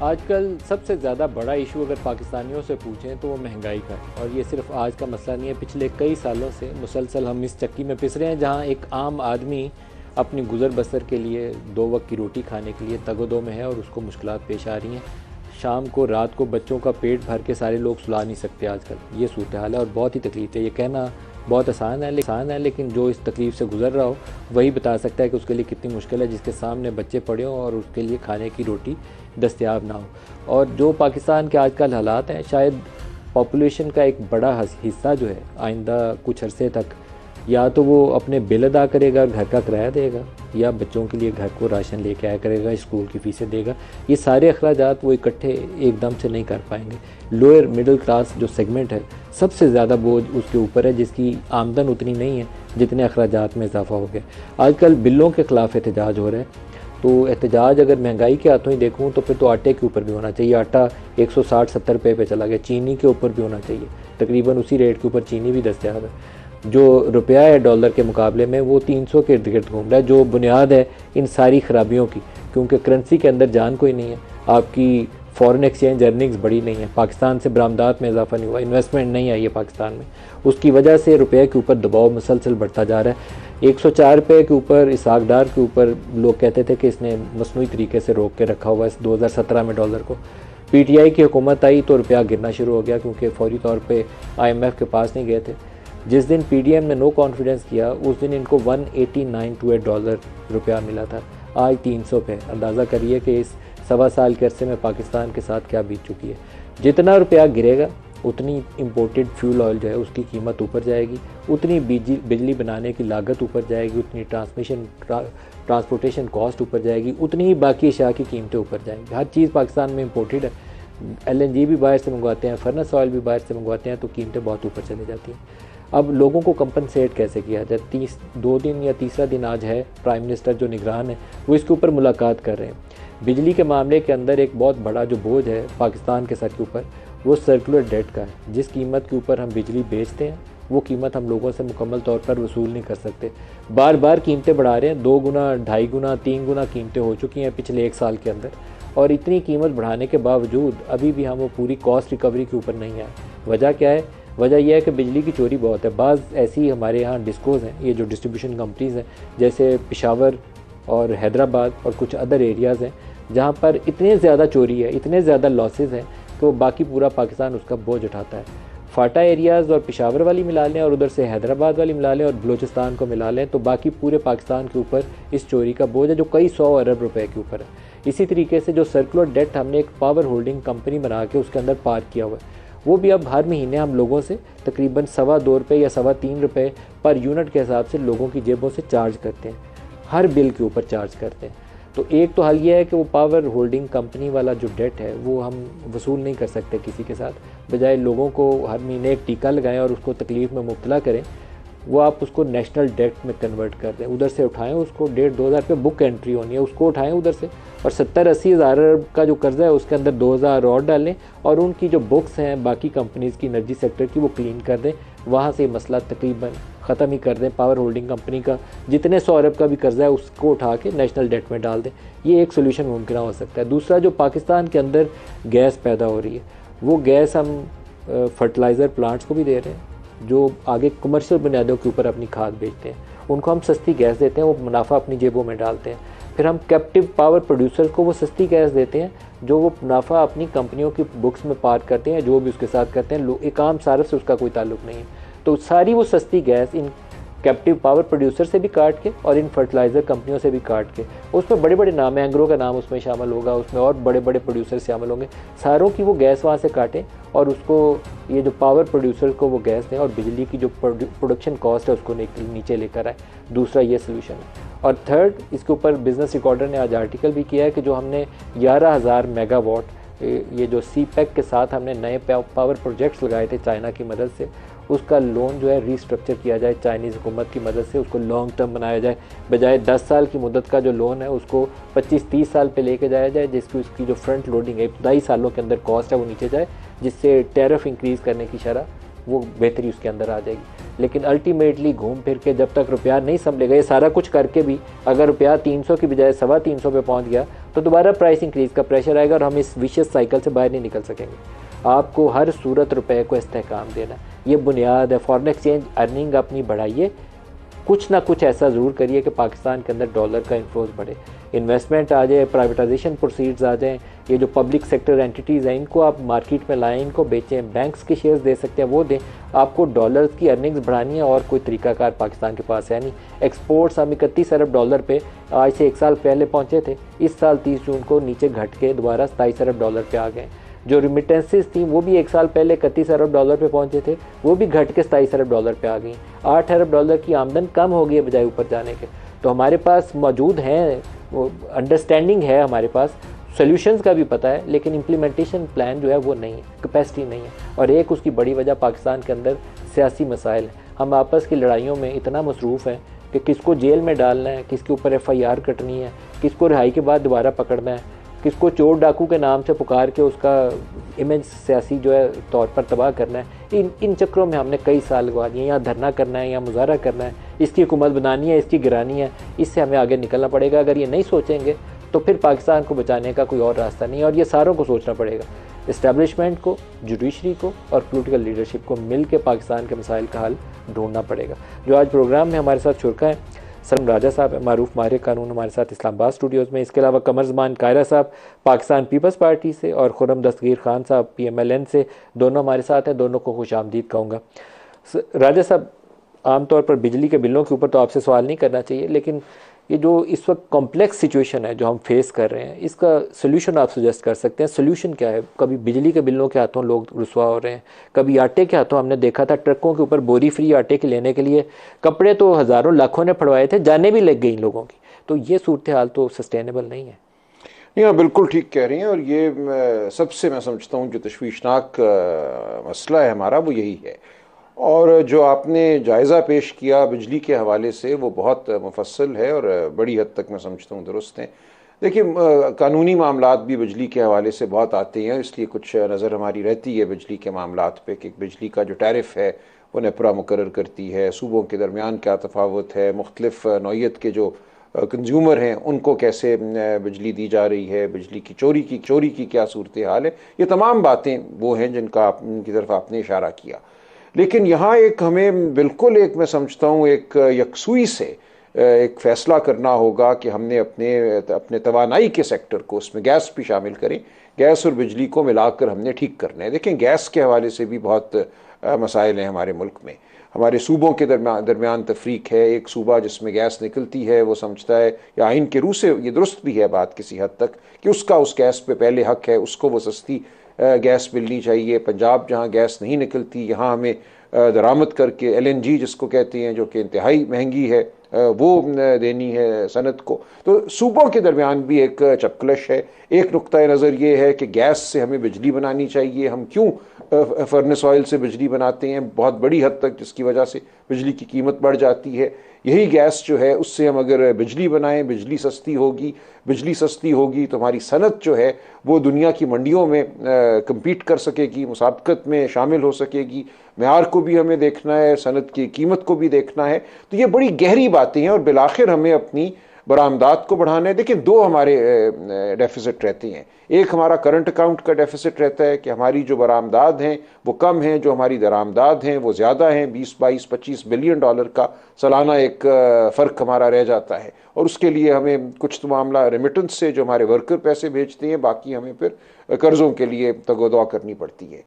आजकल सबसे ज़्यादा बड़ा इशू अगर पाकिस्तानियों से पूछें तो वो महंगाई का है। और ये सिर्फ आज का मसला नहीं है, पिछले कई सालों से मुसलसल हम इस चक्की में पिस रहे हैं जहाँ एक आम आदमी अपनी गुज़र बसर के लिए 2 वक्त की रोटी खाने के लिए तगोदो में है और उसको मुश्किलात पेश आ रही हैं। शाम को रात को बच्चों का पेट भर के सारे लोग सुला नहीं सकते आजकल, ये सूरत हाल है और बहुत ही तकलीफ है। ये कहना बहुत आसान है लेकिन जो इस तकलीफ़ से गुज़र रहा हो वही बता सकता है कि उसके लिए कितनी मुश्किल है, जिसके सामने बच्चे पड़े हों और उसके लिए खाने की रोटी दस्तयाब ना हो। और जो पाकिस्तान के आजकल हालात हैं, शायद पॉपुलेशन का एक बड़ा हिस्सा जो है आइंदा कुछ अरसे तक या तो वो अपने बिल अदा करेगा, घर का किराया देगा, या बच्चों के लिए घर को राशन लेके आया करेगा, स्कूल की फ़ीसें देगा। ये सारे अखराजात वो इकट्ठे एकदम से नहीं कर पाएंगे। लोअर मिडिल क्लास जो सेगमेंट है, सबसे ज़्यादा बोझ उसके ऊपर है, जिसकी आमदन उतनी नहीं है जितने अखराजात में इजाफा हो गया। आजकल बिलों के ख़िलाफ़ एहतजाज हो रहा है, तो एहतजाज अगर महंगाई के हाथों ही देखूँ तो फिर तो आटे के ऊपर भी होना चाहिए। आटा 160-70 रुपये पे चला गया। चीनी के ऊपर भी होना चाहिए, तकरीबन उसी रेट के ऊपर चीनी भी दस्तयाब है। जो रुपया है डॉलर के मुकाबले में वो 300 के इर्द गिर्द घूम रहा है, जो बुनियाद है इन सारी ख़राबियों की, क्योंकि करेंसी के अंदर जान कोई नहीं है। आपकी फ़ॉरेन एक्सचेंज अर्निंग्स बड़ी नहीं है, पाकिस्तान से बरामदात में इजाफा नहीं हुआ, इन्वेस्टमेंट नहीं आई है पाकिस्तान में। उसकी वजह से रुपये के ऊपर दबाव मुसलसल बढ़ता जा रहा है। 104 रुपये के ऊपर इसाक डार के ऊपर लोग कहते थे कि इसने मसनूई तरीके से रोक के रखा हुआ है 2017 में डॉलर को। PTI की हुकूमत आई तो रुपया गिरना शुरू हो गया, क्योंकि फौरी तौर पे IMF के पास नहीं गए थे। जिस दिन PDM ने नो कॉन्फिडेंस किया उस दिन इनको 189 डॉलर रुपया मिला था, आज 300 पे। अंदाज़ा करिए कि इस 1.25 साल के अरसे में पाकिस्तान के साथ क्या बीत चुकी है। जितना रुपया गिरेगा उतनी इम्पोर्टेड फ्यूल ऑयल जो है उसकी कीमत ऊपर जाएगी, उतनी बिजली बनाने की लागत ऊपर जाएगी, उतनी ट्रांसपोर्टेशन कॉस्ट ऊपर जाएगी, उतनी ही बाकी अशिया की कीमतें ऊपर जाएंगी। हर चीज़ पाकिस्तान में इम्पोर्टेड है, LNG भी बाहर से मंगवाते हैं, फर्नेस ऑयल भी बाहर से मंगवाते हैं, तो कीमतें बहुत ऊपर चली जाती हैं। अब लोगों को कंपनसेट कैसे किया जाए? 2 दिन या तीसरा दिन आज है, प्राइम मिनिस्टर जो निगरान है वो इसके ऊपर मुलाकात कर रहे हैं। बिजली के मामले के अंदर एक बहुत बड़ा जो बोझ है पाकिस्तान के सर के ऊपर वो सर्कुलर डेट का है। जिस कीमत के ऊपर हम बिजली बेचते हैं वो कीमत हम लोगों से मुकम्मल तौर पर वसूल नहीं कर सकते। बार बार कीमतें बढ़ा रहे हैं, 2 गुना, 2.5 गुना, 3 गुना कीमतें हो चुकी हैं पिछले 1 साल के अंदर, और इतनी कीमत बढ़ाने के बावजूद अभी भी हम वो पूरी कॉस्ट रिकवरी के ऊपर नहीं आए। वजह क्या है? वजह यह है कि बिजली की चोरी बहुत है। बाज़ ऐसी हमारे यहाँ डिस्कोज़ हैं, ये जो डिस्ट्रीब्यूशन कंपनीज़ हैं, जैसे पेशावर और हैदराबाद और कुछ अदर एरियाज़ हैं जहाँ पर इतने ज़्यादा चोरी है, इतने ज़्यादा लॉसेस हैं कि वो बाकी पूरा पाकिस्तान उसका बोझ उठाता है। फाटा एरियाज़ और पेशावर वाली मिला लें और उधर से हैदराबाद वाली मिला लें और बलूचिस्तान को मिला लें तो बाकी पूरे पाकिस्तान के ऊपर इस चोरी का बोझ है, जो कई 100 अरब रुपए के ऊपर है। इसी तरीके से जो सर्कुलर डेट हमने एक पावर होल्डिंग कंपनी बना के उसके अंदर पार्क किया हुआ है, वो भी अब हर महीने हम लोगों से तकरीबन 2.25 रुपये या 3.25 रुपये पर यूनिट के हिसाब से लोगों की जेबों से चार्ज करते हैं, हर बिल के ऊपर चार्ज करते हैं। तो एक तो हल ये है कि वो पावर होल्डिंग कंपनी वाला जो डेट है वो हम वसूल नहीं कर सकते किसी के साथ, बजाय लोगों को हर महीने एक टीका लगाएं और उसको तकलीफ़ में मुब्तला करें, वो आप उसको नेशनल डेट में कन्वर्ट कर दें। उधर से उठाएं उसको, 1.5-2 हज़ार पे बुक एंट्री होनी है, उसको उठाएं उधर से, और 70-80 हज़ार अरब का जो कर्जा है उसके अंदर 2,000 और डालें और उनकी जो बुक्स हैं बाकी कंपनीज़ की एनर्जी सेक्टर की वो क्लीन कर दें। वहाँ से मसला तकरीबन ख़त्म ही कर दें। पावर होल्डिंग कंपनी का जितने 100 अरब का भी कर्जा है उसको उठा के नेशनल डेट में डाल दें। ये एक सोल्यूशन मुमकिन हो सकता है। दूसरा, जो पाकिस्तान के अंदर गैस पैदा हो रही है वो गैस हम फर्टिलाइज़र प्लांट्स को भी दे रहे हैं जो आगे कमर्शियल बुनियादों के ऊपर अपनी खाद बेचते हैं, उनको हम सस्ती गैस देते हैं, वो मुनाफा अपनी जेबों में डालते हैं। फिर हम कैप्टिव पावर प्रोड्यूसर्स को वो सस्ती गैस देते हैं जो वो मुनाफा अपनी कंपनियों की बुक्स में पार्क करते हैं, जो भी उसके साथ करते हैं। एक आम सार्फ से उसका कोई ताल्लुक नहीं है, तो सारी वो सस्ती gas in captive power producer से भी काट के और इन फर्टिलाइज़र कंपनियों से भी काट के, उसमें बड़े बड़े नाम है, एंग्रो का नाम उसमें शामिल होगा, उसमें और बड़े बड़े प्रोड्यूसर शामिल होंगे, सारों की वो गैस वहाँ से काटें और उसको ये जो पावर प्रोड्यूसर को वो गैस दें और बिजली की जो प्रोडक्शन कॉस्ट है उसको नीचे लेकर आए। दूसरा ये सोल्यूशन है। और थर्ड, इसके ऊपर बिज़नेस रिकॉर्डर ने आज आर्टिकल भी किया है कि जो हमने 11,000 मेगावाट ये जो CPEC के साथ हमने नए पावर प्रोजेक्ट्स लगाए थे चाइना की मदद से, उसका लोन जो है रीस्ट्रक्चर किया जाए चाइनीज़ हुकूमत की मदद से, उसको लॉन्ग टर्म बनाया जाए, बजाय 10 साल की मुद्दत का जो लोन है उसको 25-30 साल पे लेके जाया जाए, जिसकी उसकी जो फ्रंट लोडिंग है इब्तदाई सालों के अंदर कॉस्ट है वो नीचे जाए, जिससे टैरिफ इंक्रीज़ करने की शरह वो बेहतरी उसके अंदर आ जाएगी। लेकिन अल्टीमेटली घूम फिर के जब तक रुपया नहीं संभलेगा, ये सारा कुछ करके भी अगर रुपया 300 की बजाय 350 पे पहुंच गया तो दोबारा प्राइस इंक्रीज का प्रेशर आएगा और हम इस विशियस साइकिल से बाहर नहीं निकल सकेंगे। आपको हर सूरत रुपए को इस्तेहकाम देना, ये बुनियाद है। फॉरेन एक्सचेंज अर्निंग अपनी बढ़ाइए, कुछ ना कुछ ऐसा ज़रूर करिए कि पाकिस्तान के अंदर डॉलर का इन्फ्लोज बढ़े, इन्वेस्टमेंट आ जाए, प्राइवेटाइजेशन प्रोसीड्स आ जाएँ, ये जो पब्लिक सेक्टर एंटिटीज़ हैं इनको आप मार्केट में लाएं, इनको बेचें, बैंक्स के शेयर्स दे सकते हैं वो दें। आपको डॉलर्स की अर्निंग्स बढ़ानी है और कोई तरीकाकार पाकिस्तान के पास है नहीं। एक्सपोर्ट्स हम 31 अरब डॉलर पे आज से 1 साल पहले पहुँचे थे, इस साल 30 जून को नीचे घट के दोबारा 27 अरब डॉलर पे आ गए। जो रिमिटेंसेस थी वो भी 1 साल पहले 31 अरब डॉलर पे पहुंचे थे, वो भी घट के 27 अरब डॉलर पे आ गई। 8 अरब डॉलर की आमदन कम हो गई है बजाय ऊपर जाने के। तो हमारे पास मौजूद हैं, वो अंडरस्टैंडिंग है, हमारे पास सॉल्यूशंस का भी पता है, लेकिन इम्प्लीमेंटेशन प्लान जो है वो नहीं है, कैपेसिटी नहीं है। और एक उसकी बड़ी वजह पाकिस्तान के अंदर सियासी मसाइल है। हम आपस की लड़ाइयों में इतना मसरूफ़ हैं कि किसको जेल में डालना है, किसके ऊपर FIR कटनी है, किसको रिहाई के बाद दोबारा पकड़ना है, किसको चोर डाकू के नाम से पुकार के उसका इमेज सियासी जो है तौर पर तबाह करना है। इन चक्रों में हमने कई साल लगवा दिए। यहाँ धरना करना है, यहाँ मुजाहरा करना है, इसकी हुकूमत बनानी है, इसकी गिरानी है, इससे हमें आगे निकलना पड़ेगा। अगर ये नहीं सोचेंगे तो फिर पाकिस्तान को बचाने का कोई और रास्ता नहीं है, और ये सारों को सोचना पड़ेगा। इस्टेब्लिशमेंट को, जुडिशरी को और पॉलिटिकल लीडरशिप को मिल के पाकिस्तान के मसाइल का हल ढूंढना पड़ेगा। जो आज प्रोग्राम में हमारे साथ शुरका है, सलम राजा साहब मारूफ माहिर कानून हमारे साथ इस्लामाबाद स्टूडियोज़ में, इसके अलावा कमर ज़मान कायरा साहब पाकिस्तान पीपल्स पार्टी से और खुर्रम दस्तगीर खान साहब PMLN से, दोनों हमारे साथ हैं। दोनों को खुश आमदीद कहूँगा। राजा साहब, आमतौर पर बिजली के बिलों के ऊपर तो आपसे सवाल नहीं करना चाहिए, लेकिन ये जो इस वक्त कॉम्प्लेक्स सिचुएशन है जो हम फेस कर रहे हैं, इसका सोल्यूशन आप सजेस्ट कर सकते हैं? सोल्यूशन क्या है? कभी बिजली के बिलों के हाथों लोग रुसवा हो रहे हैं, कभी आटे के हाथों। हमने देखा था ट्रकों के ऊपर बोरी फ्री आटे के लेने के लिए कपड़े तो हज़ारों लाखों ने फड़वाए थे, जाने भी लग गई लोगों की। तो ये सूरत हाल तो सस्टेनेबल नहीं है। नहीं, हाँ बिल्कुल ठीक कह रही हैं। और ये सबसे मैं समझता हूँ जो तशवीशनाक मसला है हमारा वो यही है। और जो आपने जायज़ा पेश किया बिजली के हवाले से वो बहुत मुफस्सल है और बड़ी हद तक मैं समझता हूँ दुरुस्त हैं। देखिए, कानूनी मामलात भी बिजली के हवाले से बहुत आते हैं, इसलिए कुछ नज़र हमारी रहती है बिजली के मामलात पे कि बिजली का जो टैरिफ है वो नेपरा मुकर्रर करती है, सूबों के दरमियान क्या तफावत है, मुख्तलिफ नौइयत के जो कंज्यूमर हैं उनको कैसे बिजली दी जा रही है, बिजली की चोरी की क्या सूरत हाल है। ये तमाम बातें वो हैं जिनकी तरफ आपने इशारा किया। लेकिन यहाँ एक हमें बिल्कुल एक मैं समझता हूँ एक यकसुई से एक फ़ैसला करना होगा कि हमने अपने तवानाई के सेक्टर को, उसमें गैस भी शामिल करें, गैस और बिजली को मिलाकर हमने ठीक करना है। देखें, गैस के हवाले से भी बहुत मसाइल हैं हमारे मुल्क में। हमारे सूबों के दरमियान तफरीक है। एक सूबा जिसमें गैस निकलती है वो समझता है, या आइन के रूह से ये दुरुस्त भी है बात किसी हद तक, कि उसका उस गैस पे पहले हक है, उसको वो सस्ती गैस मिलनी चाहिए। पंजाब जहाँ गैस नहीं निकलती, यहाँ हमें दरामद करके LNG जिसको कहते हैं, जो कि इंतहाई महंगी है, वो देनी है सनत को। तो सूबों के दरमियान भी एक चपकलश है। एक नुक्ता नज़र ये है कि गैस से हमें बिजली बनानी चाहिए। हम क्यों फर्नेस ऑयल से बिजली बनाते हैं बहुत बड़ी हद तक, जिसकी वजह से बिजली की कीमत बढ़ जाती है। यही गैस जो है उससे हम अगर बिजली बनाएं, बिजली सस्ती होगी तो हमारी सनत जो है वो दुनिया की मंडियों में कम्पीट कर सकेगी, मुसाबकत में शामिल हो सकेगी। मेयार को भी हमें देखना है, सनत की कीमत को भी देखना है। तो ये बड़ी गहरी बातें हैं और बिलाखिर हमें अपनी बरामदात को बढ़ाना है। देखिए, दो हमारे डेफिसिट रहते हैं। एक हमारा करंट अकाउंट का डेफिसिट रहता है कि हमारी जो बरामदाद हैं वो कम हैं, जो हमारी दरामदाद हैं वो ज़्यादा हैं। 20, 22, 25 बिलियन डॉलर का सालाना एक फ़र्क हमारा रह जाता है। और उसके लिए हमें कुछ तो मामला रेमिटेंस से जो हमारे वर्कर पैसे भेजते हैं, बाकी हमें फिर कर्ज़ों के लिए तगोदवा करनी पड़ती है।